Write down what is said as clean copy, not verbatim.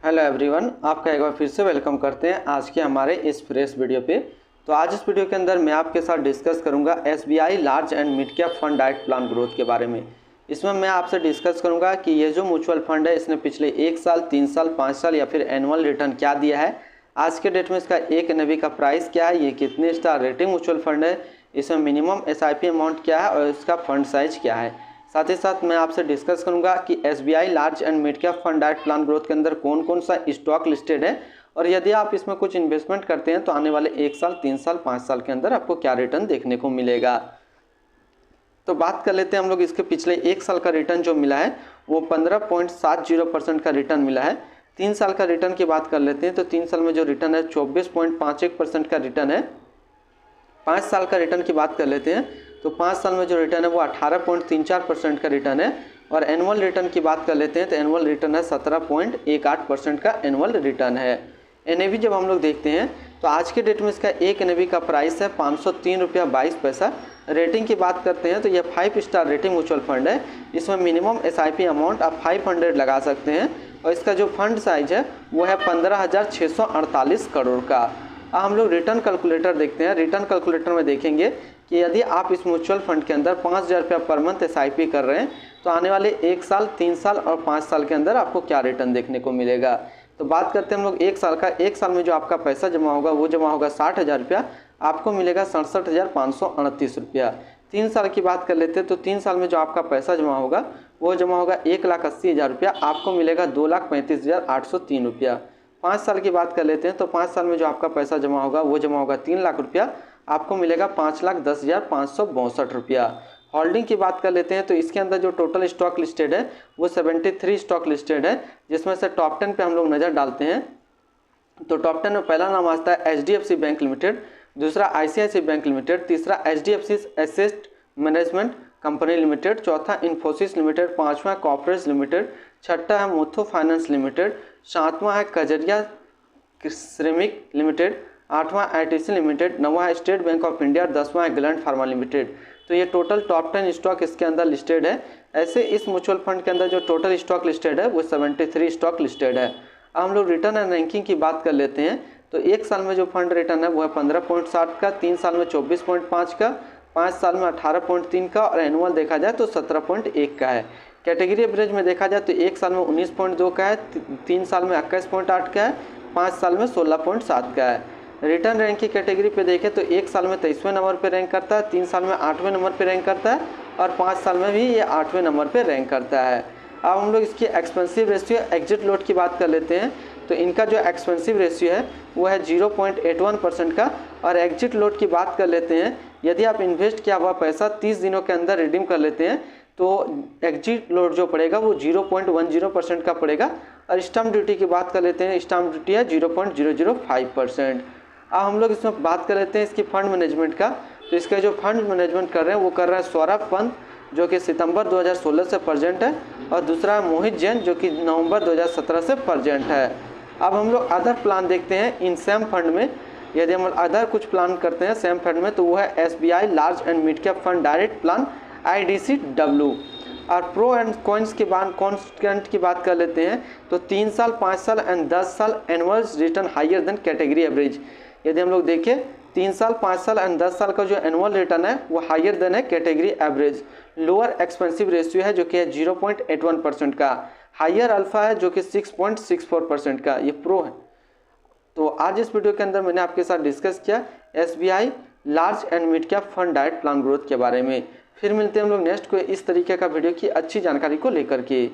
Hello everyone, आपका एक बार फिर से वेलकम करते हैं आज के हमारे इस फ्रेश वीडियो पे। तो आज इस वीडियो के अंदर मैं आपके साथ डिस्कस करूंगा SBI large and mid cap fund direct plan growth के बारे में। इसमें मैं आपसे डिस्कस करूंगा कि ये जो म्यूचुअल फंड है इसने पिछले 1 साल, 3 साल, 5 साल या फिर एनुअल रिटर्न क्या दिया है, आज के डेट में इसका एक एनएवी का प्राइस क्या है, ये कितने स्टार रेटिंग म्यूचुअल फंड है, इसमें मिनिमम एसआईपी अमाउंट क्या है और इसका फंड साइज क्या है। साथ ही साथ मैं आपसे डिस्कस करूंगा कि SBI large and mid cap fund direct plan growth के अंदर कौन कौन सा स्टॉक लिस्टेड है और यदि आप इसमें कुछ इन्वेस्टमेंट करते हैं तो आने वाले 1 साल, 3 साल, 5 साल के अंदर आपको क्या रिटर्न देखने को मिलेगा। तो बात कर लेते हैं हम लोग इसके पिछले 1 साल का रिटर्न जो मिला है वो 15.70% का रिटर्न मिला है। 3 साल का रिटर्न की बात कर लेते हैं तो 3 साल में जो रिटर्न है 24.51% का रिटर्न है। 5 साल का रिटर्न की बात कर लेते हैं तो 5 साल में जो रिटर्न है वो 18.34% का रिटर्न है और एनुअल रिटर्न की बात कर लेते हैं तो एनुअल रिटर्न है 17.18% का एनुअल रिटर्न है। एनएवी जब हम लोग देखते हैं तो आज के डेट में इसका एक एनएवी का प्राइस है 503 रुपया 22 पैसा। रेटिंग की बात करते हैं तो यह 5 स्टार रेटिंग म्यूचुअल फंड है। इसमें मिनिमम एसआईपी अमाउंट आप 500 लगा सकते हैं और इसका जो फंड साइज है वो है 15,648 करोड़ का। अब हम लोग रिटर्न कैलकुलेटर देखते हैं। रिटर्न कैलकुलेटर में देखेंगे कि यदि आप इस म्यूचुअल फंड के अंदर 5,000 रुपया पर मंथ एसआईपी कर रहे हैं तो आने वाले 1 साल, 3 साल और 5 साल के अंदर आपको क्या रिटर्न देखने को मिलेगा। तो बात करते हैं हम लोग 1 साल का। 1 साल में जो आपका पैसा जमा होगा वो जमा होगा 60,000 रुपया, आपको मिलेगा 67,529 रुपया। 3 साल की बात कर लेते हैं तो 3 साल में जो आपका पैसा जमा होगा वो जमा होगा 1,80,000 रुपया, आपको मिलेगा 2,35,803 रुपया। 5 साल की बात कर लेते हैं तो 5 साल में जो आपका पैसा जमा होगा वो जमा होगा 3 लाख रुपया, आपको मिलेगा 5,10,562 रुपया। होल्डिंग की बात कर लेते हैं तो इसके अंदर जो टोटल स्टॉक लिस्टेड है वो 73 स्टॉक लिस्टेड है, जिसमें से टॉप 10 पे हम लोग नज़र डालते हैं तो टॉप 10 में पहला नाम आता है एचडीएफसी बैंक लिमिटेड, दूसरा आईसीआईसीआई बैंक लिमिटेड, तीसरा HDFC asset management company limited, चौथा इन्फोसिस लिमिटेड, पाँचवां कॉर्पोरेट लिमिटेड, छठा है मुथूट फाइनेंस लिमिटेड, सातवां है कजरिया श्रमिक लिमिटेड, आठवां आईटीसी लिमिटेड, नौवां है स्टेट बैंक ऑफ इंडिया, 10वां है ग्लैंड फार्मा लिमिटेड। तो ये टोटल टॉप 10 स्टॉक इसके अंदर लिस्टेड है। ऐसे इस म्यूचुअल फंड के अंदर जो टोटल स्टॉक लिस्टेड है वो 73 स्टॉक लिस्टेड है। अब हम लोग रिटर्न एंड रैंकिंग की बात कर लेते हैं तो 1 साल में जो फंड रिटर्न है वो है 15.60 का, 3 साल में 24.5 का, 5 साल में 18.3 का और एनुअल देखा जाए तो 17.1 का है। कैटेगरी एवरेज में देखा जाए तो 1 साल में 19.2 का है, 3 साल में 21.8 का है, 5 साल में 16.7 का है। रिटर्न रैंक की कैटेगरी पे देखें तो 1 साल में 23वें नंबर पे रैंक करता है, 3 साल में 8वें नंबर पे रैंक करता है और 5 साल में भी ये 8वें नंबर पे रैंक करता है। अब हम लोग इसकी एक्सपेंसिव रेशियो एग्जिट लोड की बात कर लेते हैं तो इनका जो एक्सपेंसिव रेशियो है वो है 0.81% का और एग्जिट लोड की बात कर लेते हैं, यदि आप इन्वेस्ट किया हुआ पैसा 30 दिनों के अंदर रिडीम कर लेते हैं तो एग्जिट लोड जो पड़ेगा वो 0.10% का पड़ेगा और स्टाम्प ड्यूटी की बात कर लेते हैं, स्टाम्प ड्यूटी है 0.005%। अब हम लोग इसमें बात कर लेते हैं इसकी फंड मैनेजमेंट का। तो इसका जो फंड मैनेजमेंट कर रहे हैं वो कर रहा है सौरभ पंत जो कि सितंबर 2016 से प्रेजेंट है और दूसरा है मोहित जैन जो कि नवंबर 2017 से प्रेजेंट है। अब हम लोग अदर प्लान देखते हैं इन सेम फंड में। यदि हम अदर कुछ प्लान करते हैं सेम फंड में तो वो है SBI large and mid cap fund direct plan IDCW। और प्रो एंड कॉन्स की बात कॉन्स्टेंट की बात कर लेते हैं तो 3 साल, 5 साल एंड 10 साल annual return higher than category average. यदि हम लोग देखें 3 साल, 5 साल एंड 10 साल का जो एनुअल रिटर्न है वो हायर देन है category average. Lower expensive ratio है जो कि है 0.81% का, हायर अल्फा है जो कि 6.64% का, ये प्रो है। तो आज इस वीडियो के अंदर मैंने आपके साथ डिस्कस किया SBI large and mid cap fund direct plan growth के बारे में। फिर मिलते हैं हम लोग नेक्स्ट कोई इस तरीके का वीडियो की अच्छी जानकारी को लेकर के।